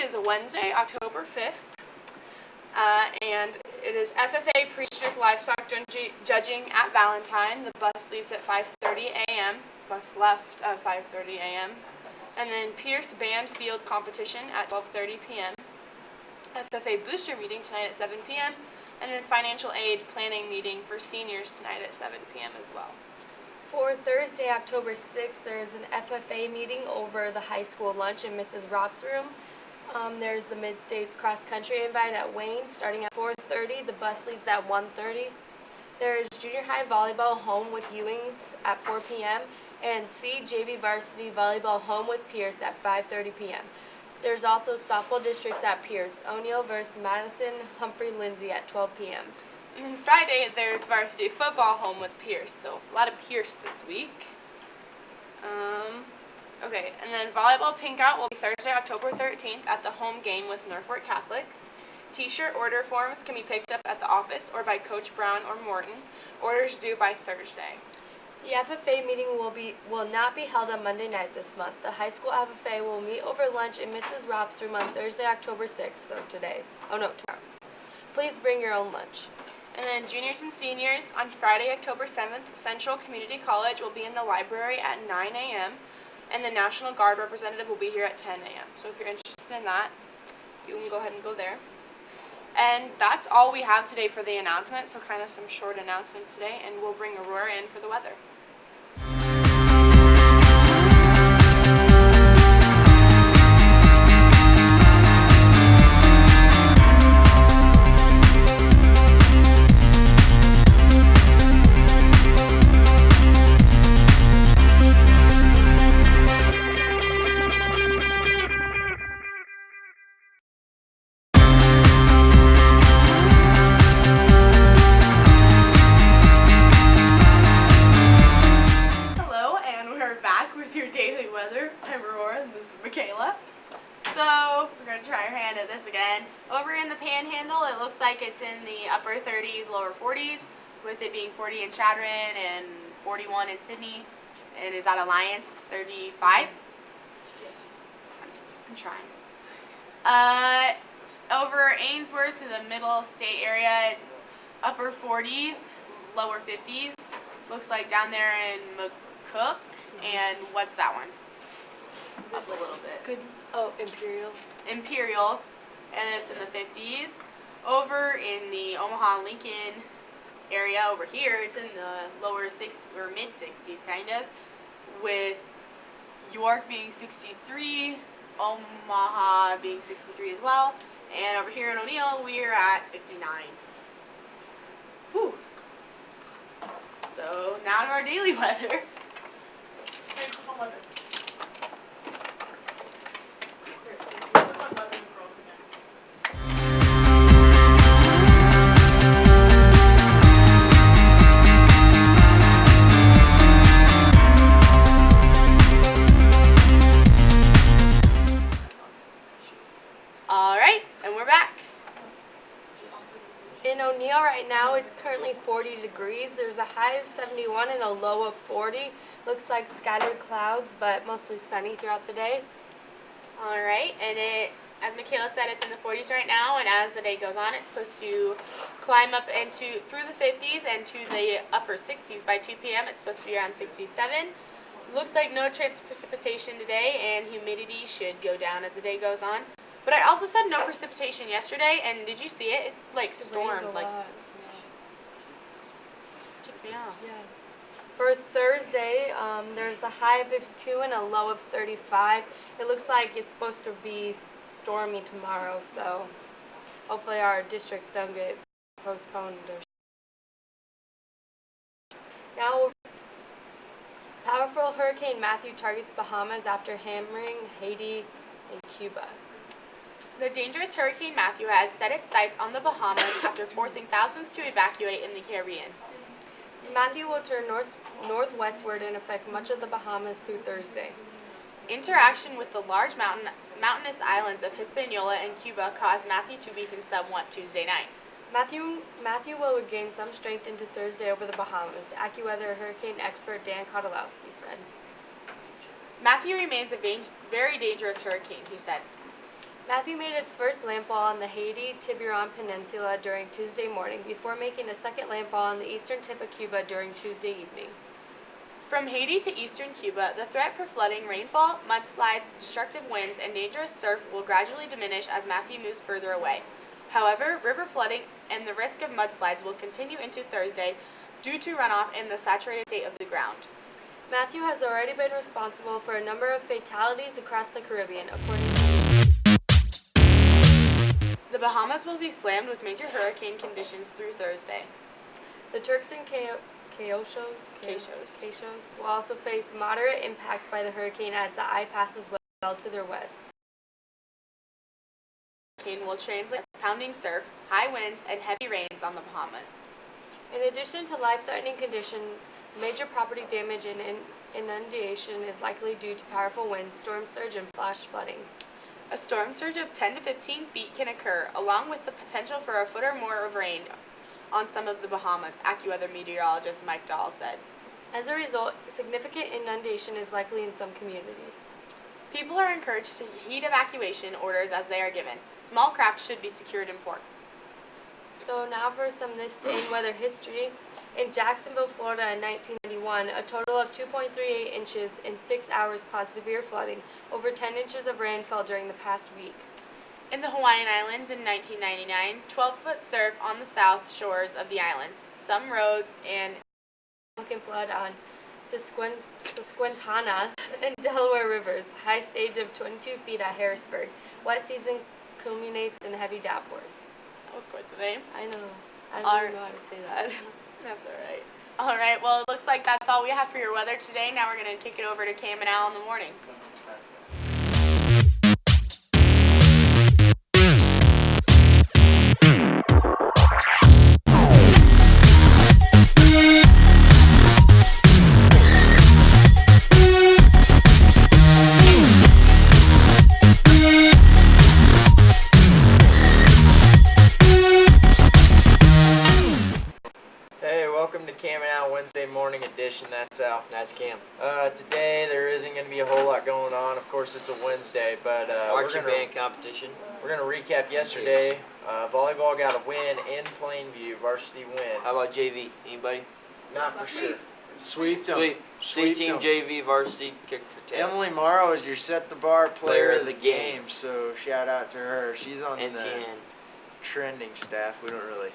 is Wednesday, October 5th, and it is FFA pre-district livestock judging at Valentine. The bus leaves at 5:30 a.m. Bus left at 5:30 a.m. And then Pierce Band Field competition at 12:30 p.m. FFA booster meeting tonight at 7 p.m. And then financial aid planning meeting for seniors tonight at 7 p.m. as well. For Thursday, October 6th, there is an FFA meeting over the high school lunch in Mrs. Ropp's room. There's the Mid-States Cross Country invite at Wayne starting at 4:30. The bus leaves at 1:30. There is junior high volleyball home with Ewing at 4 p.m. and CJV varsity volleyball home with Pierce at 5:30 p.m. There's also softball districts at Pierce, O'Neill versus Madison, Humphrey, Lindsay at 12 p.m. And then Friday, there's varsity football home with Pierce, so a lot of Pierce this week. Okay, and then volleyball pink out will be Thursday, October 13th at the home game with Norfolk Catholic. T-shirt order forms can be picked up at the office or by Coach Brown or Morton. Orders due by Thursday. The FFA meeting will not be held on Monday night this month. The high school FFA will meet over lunch in Mrs. Ropp's room on Thursday, October 6th, so today. Oh no, tomorrow. Please bring your own lunch. And then juniors and seniors on Friday, October 7th, Central Community College will be in the library at 9 a.m. and the National Guard representative will be here at 10 a.m. So if you're interested in that, you can go ahead and go there. And that's all we have today for the announcement, so kind of some short announcements today, and we'll bring Aurora in for the weather. I'm Aurora, and this is Michaela. So, we're going to try our hand at this again. Over in the Panhandle, it looks like it's in the upper 30s, lower 40s, with it being 40 in Chadron and 41 in Sydney. And is that Alliance 35? Yes. I'm trying. Over Ainsworth, in the middle state area, it's upper 40s, lower 50s. Looks like down there in McCook. And what's that one? Up a little bit. Good. Oh, Imperial. Imperial, and it's in the 50s. Over in the Omaha-Lincoln area, over here, it's in the lower 60s or mid 60s, kind of, with York being 63, Omaha being 63 as well, and over here in O'Neill, we're at 59. Whew. So now to our daily weather. Alright, and we're back. In O'Neill right now, it's currently 40 degrees. There's a high of 71 and a low of 40. Looks like scattered clouds, but mostly sunny throughout the day. Alright, and as Michaela said, it's in the 40s right now, and as the day goes on, it's supposed to climb up through the 50s and to the upper 60s. By 2 p.m., it's supposed to be around 67. Looks like no chance of precipitation today, and humidity should go down as the day goes on. But I also said no precipitation yesterday, and did you see it? It stormed. It Takes me off. Yeah. For Thursday, there's a high of 52 and a low of 35. It looks like it's supposed to be stormy tomorrow, so hopefully our districts don't get postponed. Now, powerful Hurricane Matthew targets Bahamas after hammering Haiti and Cuba. The dangerous Hurricane Matthew has set its sights on the Bahamas after forcing thousands to evacuate in the Caribbean. Matthew will turn northwestward and affect much of the Bahamas through Thursday. Interaction with the large mountainous islands of Hispaniola and Cuba caused Matthew to weaken somewhat Tuesday night. Matthew will regain some strength into Thursday over the Bahamas, AccuWeather hurricane expert Dan Kotolowski said. Matthew remains a very dangerous hurricane, he said. Matthew made its first landfall on the Haiti-Tiburon Peninsula during Tuesday morning before making a second landfall on the eastern tip of Cuba during Tuesday evening. From Haiti to eastern Cuba, the threat for flooding, rainfall, mudslides, destructive winds, and dangerous surf will gradually diminish as Matthew moves further away. However, river flooding and the risk of mudslides will continue into Thursday due to runoff and the saturated state of the ground. Matthew has already been responsible for a number of fatalities across the Caribbean, according to The Bahamas will be slammed with major hurricane conditions through Thursday. the Turks and Caicos will also face moderate impacts by the hurricane as the eye passes well to their west. The hurricane will translate pounding surf, high winds, and heavy rains on the Bahamas. In addition to life-threatening conditions, major property damage and inundation is likely due to powerful winds, storm surge, and flash flooding. A storm surge of 10 to 15 feet can occur, along with the potential for a foot or more of rain on some of the Bahamas, AccuWeather meteorologist Mike Dahl said. As a result, significant inundation is likely in some communities. People are encouraged to heed evacuation orders as they are given. Small craft should be secured in port. So now for some this day in weather history. In Jacksonville, Florida in 1991, a total of 2.38 inches in 6 hours caused severe flooding. Over 10 inches of rain fell during the past week. In the Hawaiian Islands in 1999, 12-foot surf on the south shores of the islands. Some roads and Can flood on Susquehanna and Delaware rivers. High stage of 22 feet at Harrisburg. Wet season culminates in heavy downpours. that was quite the name. I know. I Our- don't even know how to say that. That's all right. All right, well, it looks like that's all we have for your weather today. Now we're going to kick it over to Cam and Al in the morning. Hey, welcome to Cam and Al Wednesday morning edition. That's Al. That's Cam. Today there isn't going to be a whole lot going on. Of course, it's a Wednesday, but Marching band competition. we're gonna recap yesterday. Volleyball got a win in Plainview, varsity win. How about JV? Anybody? Not for sure. Sweeped them. Sweet. Sweeped C-team 'em. JV varsity kicked for tails. Emily Morrow is your set the bar player Player of the game, so shout out to her. She's on the NCN. trending staff. We don't really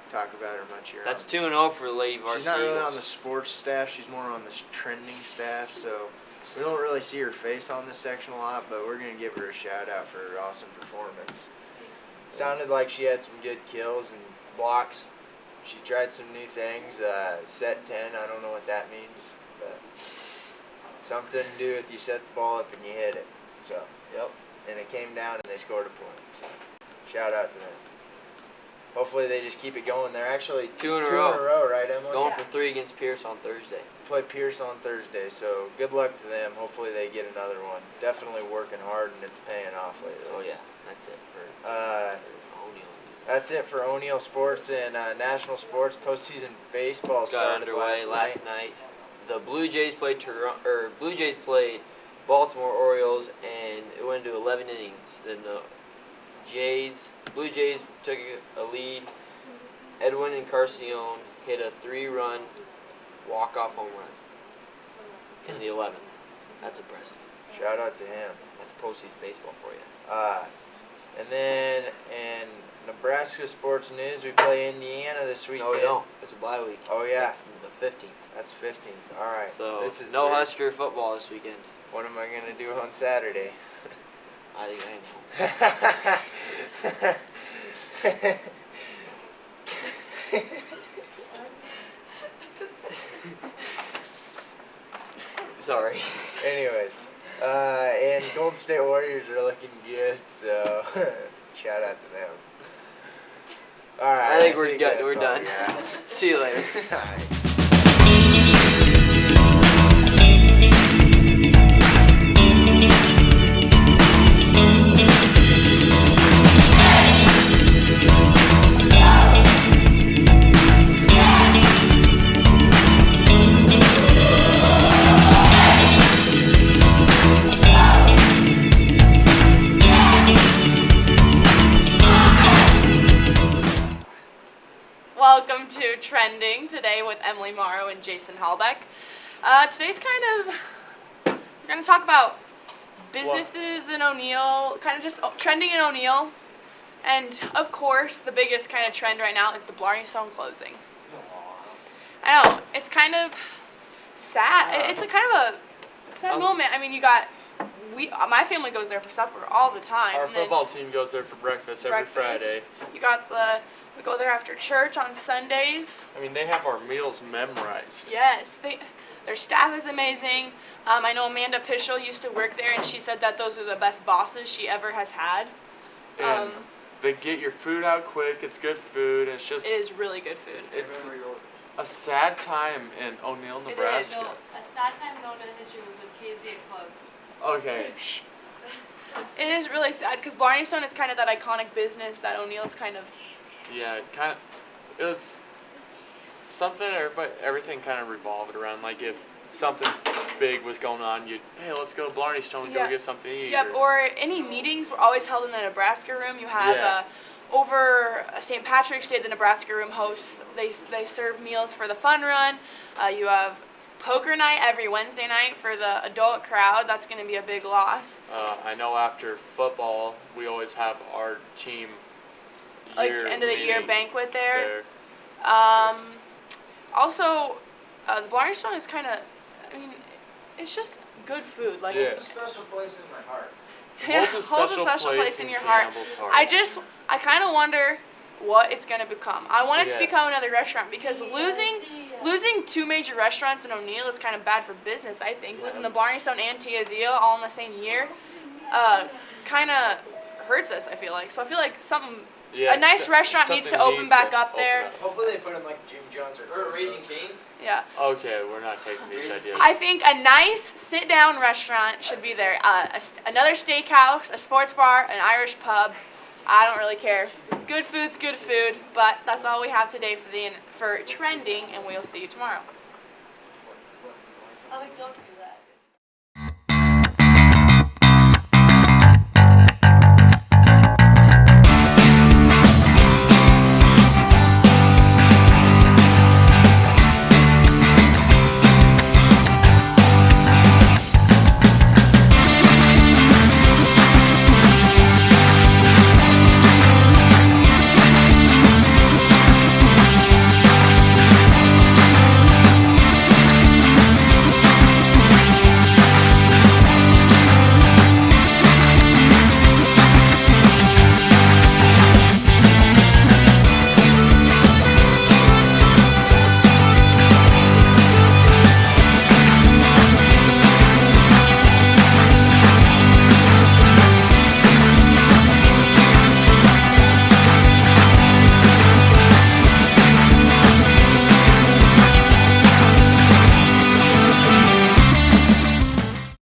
talk about her much here. That's 2-0 for the lady varsity She's not really Eagles. on the sports staff. She's more on the trending staff, so we don't really see her face on this section a lot, but we're going to give her a shout out for her awesome performance. Sounded like she had some good kills and blocks. She tried some new things. Set 10, I don't know what that means, but something to do with you set the ball up and you hit it. So, Yep. and it came down and they scored a point. So, shout out to them. Hopefully they just keep it going. They're actually Two in a row. right, Emily? Going for 3 against Pierce on Thursday. Play Pierce on Thursday, so good luck to them. Hopefully they get another one. Definitely working hard and it's paying off lately. Oh yeah, that's it for O'Neal. That's it for O'Neal Sports and national sports. Postseason baseball Got started underway last night. night. The Blue Jays played Baltimore Orioles, and it went into 11 innings. Then the Blue Jays took a lead. Edwin Encarnacion hit a 3-run walk-off home run in the 11th. That's impressive. Shout out to him. That's postseason baseball for you. And then in Nebraska sports news, we play Indiana this weekend. No, we don't. It's a bye week. Oh yeah, That's the 15th. that's 15th. All right. So this is no big. Husker football this weekend. What am I gonna do on Saturday? I think I know. Sorry. Anyways, and Golden State Warriors are looking good, so shout out to them. All right. I think we're good. that's We're all done. we got. See you later. All right. Welcome to Trending today with Emily Morrow and Jason Hallbeck. Today's we're going to talk about businesses in O'Neill, kind of just trending in O'Neill. And of course, the biggest kind of trend right now is the Blarney Stone closing. I know, it's kind of sad. It's a kind of a sad moment. I mean, my family goes there for supper all the time. Our and then football team goes there for breakfast every Friday. You got we go there after church on Sundays. I mean, they have our meals memorized. Yes, their staff is amazing. I know Amanda Pischel used to work there, and she said that those are the best bosses she ever has had. And they get your food out quick. It's good food. It's just. It is really good food. It's a sad time in O'Neill, Nebraska. No, a sad time known in history was when TSA closed. Okay. It is really sad because Blarney Stone is kind of that iconic business that O'Neill's kind of. Yeah, it was something everything kind of revolved around. Like if something big was going on, hey, let's go to Blarney Stone and go get something to eat. Yep, or any meetings were always held in the Nebraska room. You have over St. Patrick's Day, the Nebraska room hosts. They serve meals for the fun run. You have poker night every Wednesday night for the adult crowd. That's going to be a big loss. I know after football, we always have our team end of the year meeting banquet there. there. Also, the Blarney Stone is kind of, it's just good food. Like, Yeah. It's a special place in my heart. Yeah, Holds a special place in in your heart. Campbell's heart. I kind of wonder what it's gonna become. I want it to Yeah. become another restaurant because losing two major restaurants in O'Neill is kind of bad for business. I think losing the Blarney Stone and Tia Zia all in the same year, kind of hurts us. I feel like a nice restaurant needs to open back up there. Hopefully they put in like Jim Jones or Raising Cane's? Yeah. Okay, we're not taking these ideas. I think a nice sit-down restaurant should be there. Another steakhouse, a sports bar, an Irish pub. I don't really care. Good food's good food, but that's all we have today for trending, and we'll see you tomorrow. Oh, wait, don't.